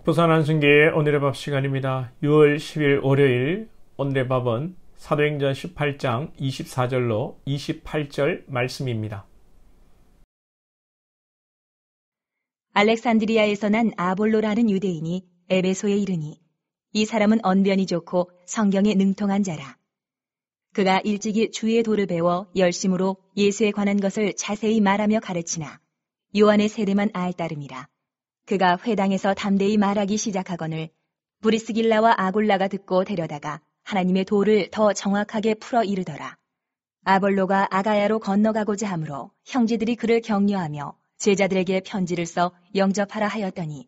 부산 안순교의 오늘의 밥 시간입니다. 6월 10일 월요일, 오늘의 밥은 사도행전 18장 24절로 28절 말씀입니다. 알렉산드리아에서 난 아볼로라는 유대인이 에베소에 이르니 이 사람은 언변이 좋고 성경에 능통한 자라. 그가 일찍이 주의 도를 배워 열심으로 예수에 관한 것을 자세히 말하며 가르치나 요한의 세례만 알 따름이라. 그가 회당에서 담대히 말하기 시작하거늘 브리스길라와 아굴라가 듣고 데려다가 하나님의 도를 더 정확하게 풀어 이르더라. 아볼로가 아가야로 건너가고자 하므로 형제들이 그를 격려하며 제자들에게 편지를 써 영접하라 하였더니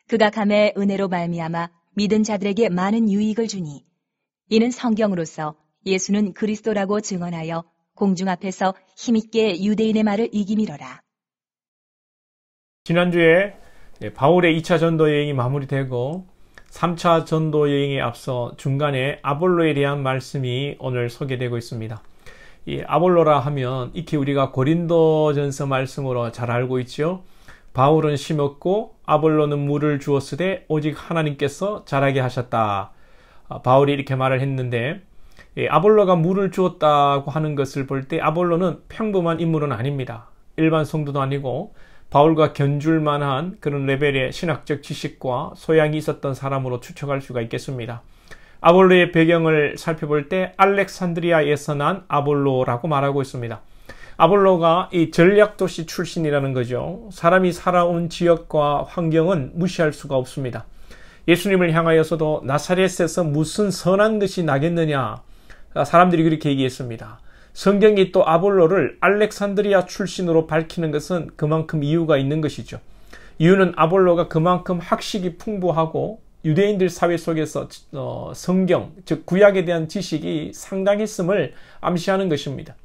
그가 감에 은혜로 말미암아 믿은 자들에게 많은 유익을 주니 이는 성경으로서 예수는 그리스도라고 증언하여 공중 앞에서 힘있게 유대인의 말을 이기미러라. 지난주에 바울의 2차 전도 여행이 마무리되고 3차 전도 여행에 앞서 중간에 아볼로에 대한 말씀이 오늘 소개되고 있습니다. 이 아볼로라 하면 익히 우리가 고린도전서 말씀으로 잘 알고 있죠. 바울은 심었고 아볼로는 물을 주었으되 오직 하나님께서 자라게 하셨다. 바울이 이렇게 말을 했는데 아볼로가 물을 주었다고 하는 것을 볼 때 아볼로는 평범한 인물은 아닙니다. 일반 성도도 아니고 바울과 견줄 만한 그런 레벨의 신학적 지식과 소양이 있었던 사람으로 추측할 수가 있겠습니다. 아볼로의 배경을 살펴볼 때 알렉산드리아에서 난 아볼로라고 말하고 있습니다. 아볼로가 이 전략도시 출신이라는 거죠. 사람이 살아온 지역과 환경은 무시할 수가 없습니다. 예수님을 향하여서도 나사렛에서 무슨 선한 것이 나겠느냐, 사람들이 그렇게 얘기했습니다. 성경이 또 아볼로를 알렉산드리아 출신으로 밝히는 것은 그만큼 이유가 있는 것이죠. 이유는 아볼로가 그만큼 학식이 풍부하고 유대인들 사회 속에서 성경, 즉 구약에 대한 지식이 상당했음을 암시하는 것입니다.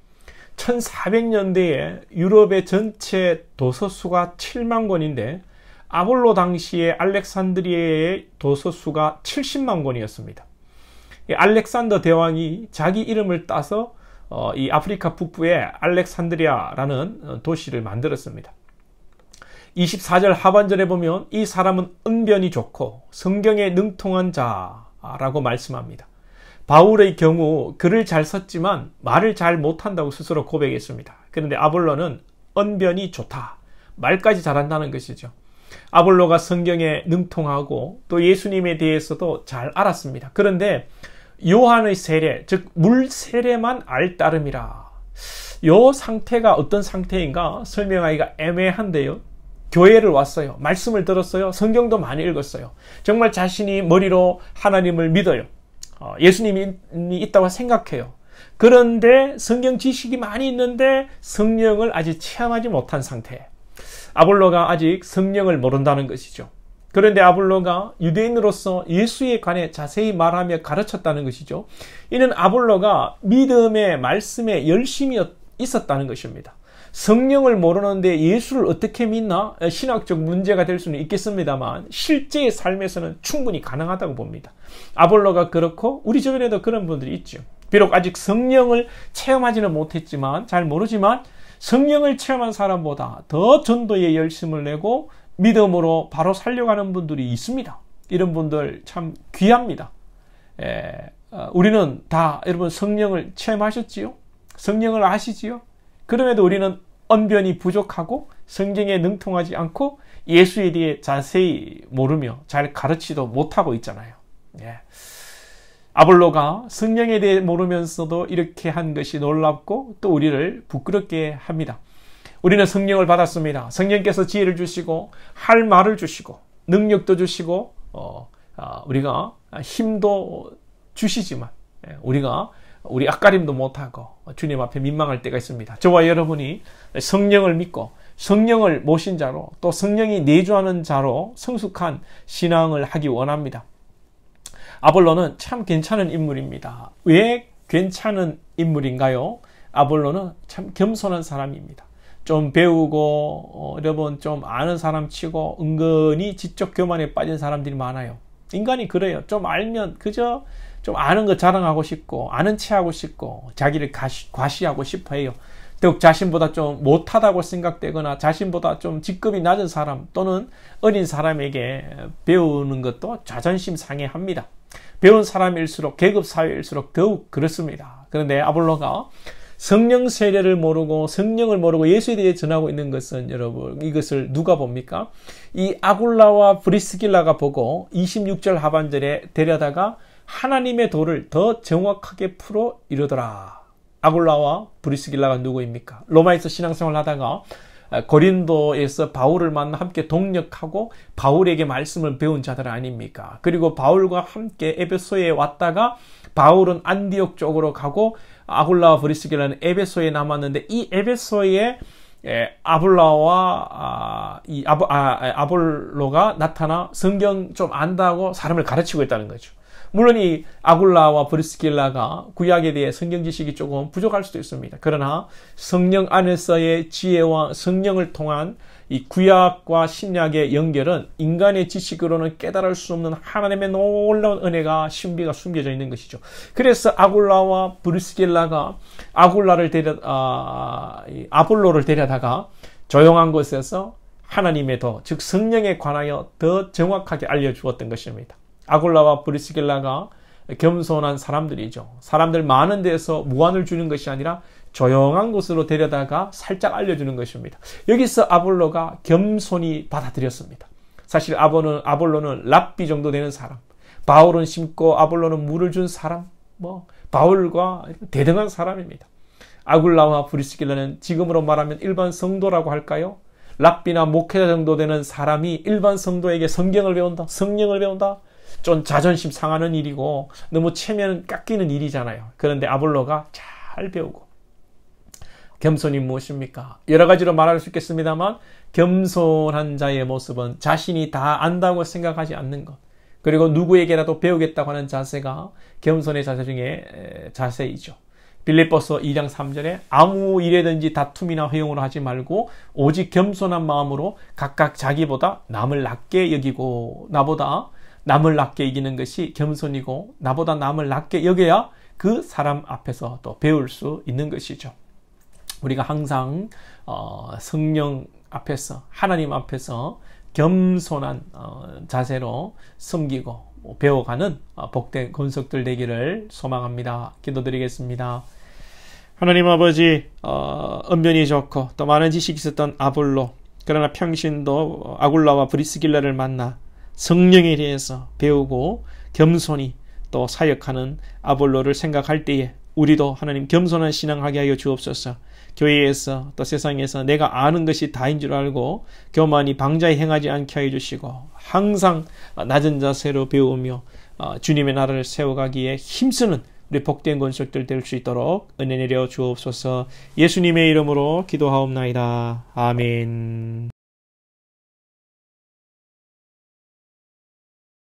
1400년대에 유럽의 전체 도서수가 7만 권인데 아볼로 당시에 알렉산드리아의 도서수가 70만 권이었습니다. 알렉산더 대왕이 자기 이름을 따서 이 아프리카 북부의 알렉산드리아라는 도시를 만들었습니다. 24절 하반절에 보면 이 사람은 언변이 좋고 성경에 능통한 자라고 말씀합니다. 바울의 경우 글을 잘 썼지만 말을 잘 못한다고 스스로 고백했습니다. 그런데 아볼로는 언변이 좋다, 말까지 잘한다는 것이죠. 아볼로가 성경에 능통하고 또 예수님에 대해서도 잘 알았습니다. 그런데 요한의 세례, 즉 물 세례만 알 따름이라. 요 상태가 어떤 상태인가 설명하기가 애매한데요. 교회를 왔어요. 말씀을 들었어요. 성경도 많이 읽었어요. 정말 자신이 머리로 하나님을 믿어요. 예수님이 있다고 생각해요. 그런데 성경 지식이 많이 있는데 성령을 아직 체험하지 못한 상태. 아볼로가 아직 성령을 모른다는 것이죠. 그런데 아볼로가 유대인으로서 예수에 관해 자세히 말하며 가르쳤다는 것이죠. 이는 아볼로가 믿음의 말씀에 열심히 있었다는 것입니다. 성령을 모르는데 예수를 어떻게 믿나? 신학적 문제가 될 수는 있겠습니다만 실제의 삶에서는 충분히 가능하다고 봅니다. 아볼로가 그렇고 우리 주변에도 그런 분들이 있죠. 비록 아직 성령을 체험하지는 못했지만, 잘 모르지만 성령을 체험한 사람보다 더 전도에 열심을 내고 믿음으로 바로 살려가는 분들이 있습니다. 이런 분들 참 귀합니다. 우리는 다 여러분 성령을 체험하셨지요? 성령을 아시지요? 그럼에도 우리는 언변이 부족하고 성경에 능통하지 않고 예수에 대해 자세히 모르며 잘 가르치도 못하고 있잖아요. 아볼로가 성령에 대해 모르면서도 이렇게 한 것이 놀랍고 또 우리를 부끄럽게 합니다. 우리는 성령을 받았습니다. 성령께서 지혜를 주시고 할 말을 주시고 능력도 주시고 우리가 힘도 주시지만 우리 앞가림도 못하고 주님 앞에 민망할 때가 있습니다. 저와 여러분이 성령을 믿고 성령을 모신 자로 또 성령이 내주하는 자로 성숙한 신앙을 하기 원합니다. 아볼로는 참 괜찮은 인물입니다. 왜 괜찮은 인물인가요? 아볼로는 참 겸손한 사람입니다. 좀 배우고 여러분 좀 아는 사람 치고 은근히 지적 교만에 빠진 사람들이 많아요. 인간이 그래요. 좀 알면 그저 좀 아는 거 자랑하고 싶고 아는 체 하고 싶고 자기를 과시하고 싶어 해요. 더욱 자신보다 좀 못하다고 생각되거나 자신보다 좀 직급이 낮은 사람 또는 어린 사람에게 배우는 것도 자존심 상해합니다. 배운 사람일수록 계급 사회일수록 더욱 그렇습니다. 그런데 아볼로가 성령 세례를 모르고 성령을 모르고 예수에 대해 전하고 있는 것은 여러분 이것을 누가 봅니까? 이 아굴라와 브리스길라가 보고 26절 하반절에 데려다가 하나님의 도를 더 정확하게 풀어 이르더라. 아굴라와 브리스길라가 누구입니까? 로마에서 신앙생활을 하다가 고린도에서 바울을 만나 함께 동역하고 바울에게 말씀을 배운 자들 아닙니까? 그리고 바울과 함께 에베소에 왔다가 바울은 안디옥 쪽으로 가고 아굴라와 브리스길라는 에베소에 남았는데 이 에베소에 아볼로와 아볼로가 나타나 성경 좀 안다고 사람을 가르치고 있다는 거죠. 물론 이 아굴라와 브리스길라가 구약에 대해 성경 지식이 조금 부족할 수도 있습니다. 그러나 성령 안에서의 지혜와 성령을 통한 이 구약과 신약의 연결은 인간의 지식으로는 깨달을 수 없는 하나님의 놀라운 은혜가 신비가 숨겨져 있는 것이죠. 그래서 아굴라와 브리스길라가 아볼로를 데려다가 조용한 곳에서 하나님의 도, 즉 성령에 관하여 더 정확하게 알려주었던 것입니다. 아굴라와 브리스길라가 겸손한 사람들이죠. 사람들 많은 데서 무안을 주는 것이 아니라 조용한 곳으로 데려다가 살짝 알려주는 것입니다. 여기서 아볼로가 겸손히 받아들였습니다. 사실 아볼로는 랍비 정도 되는 사람, 바울은 심고 아볼로는 물을 준 사람, 바울과 대등한 사람입니다. 아굴라와 브리스길라는 지금으로 말하면 일반 성도라고 할까요? 랍비나 목회자 정도 되는 사람이 일반 성도에게 성경을 배운다, 성령을 배운다, 좀 자존심 상하는 일이고 너무 체면 깎이는 일이잖아요. 그런데 아볼로가 잘 배우고 겸손이 무엇입니까? 여러 가지로 말할 수 있겠습니다만 겸손한 자의 모습은 자신이 다 안다고 생각하지 않는 것, 그리고 누구에게라도 배우겠다고 하는 자세가 겸손의 자세 중에 자세이죠. 빌립보서 2장 3절에 아무 일에든지 다툼이나 회용으로 하지 말고 오직 겸손한 마음으로 각각 자기보다 남을 낮게 여기고, 나보다 남을 낮게 이기는 것이 겸손이고 나보다 남을 낮게 여겨야 그 사람 앞에서 또 배울 수 있는 것이죠. 우리가 항상 성령 앞에서 하나님 앞에서 겸손한 자세로 섬기고 배워가는 복된 권속들 되기를 소망합니다. 기도드리겠습니다. 하나님 아버지, 언변이 좋고 또 많은 지식이 있었던 아볼로, 그러나 평신도 아굴라와 브리스길라를 만나 성령에 대해서 배우고 겸손히 또 사역하는 아볼로를 생각할 때에 우리도 하나님 겸손한 신앙하게 하여 주옵소서. 교회에서 또 세상에서 내가 아는 것이 다인 줄 알고 교만이 방자에 행하지 않게 하여 주시고 항상 낮은 자세로 배우며 주님의 나라를 세워가기에 힘쓰는 우리 복된 권속들 될 수 있도록 은혜 내려 주옵소서. 예수님의 이름으로 기도하옵나이다. 아멘.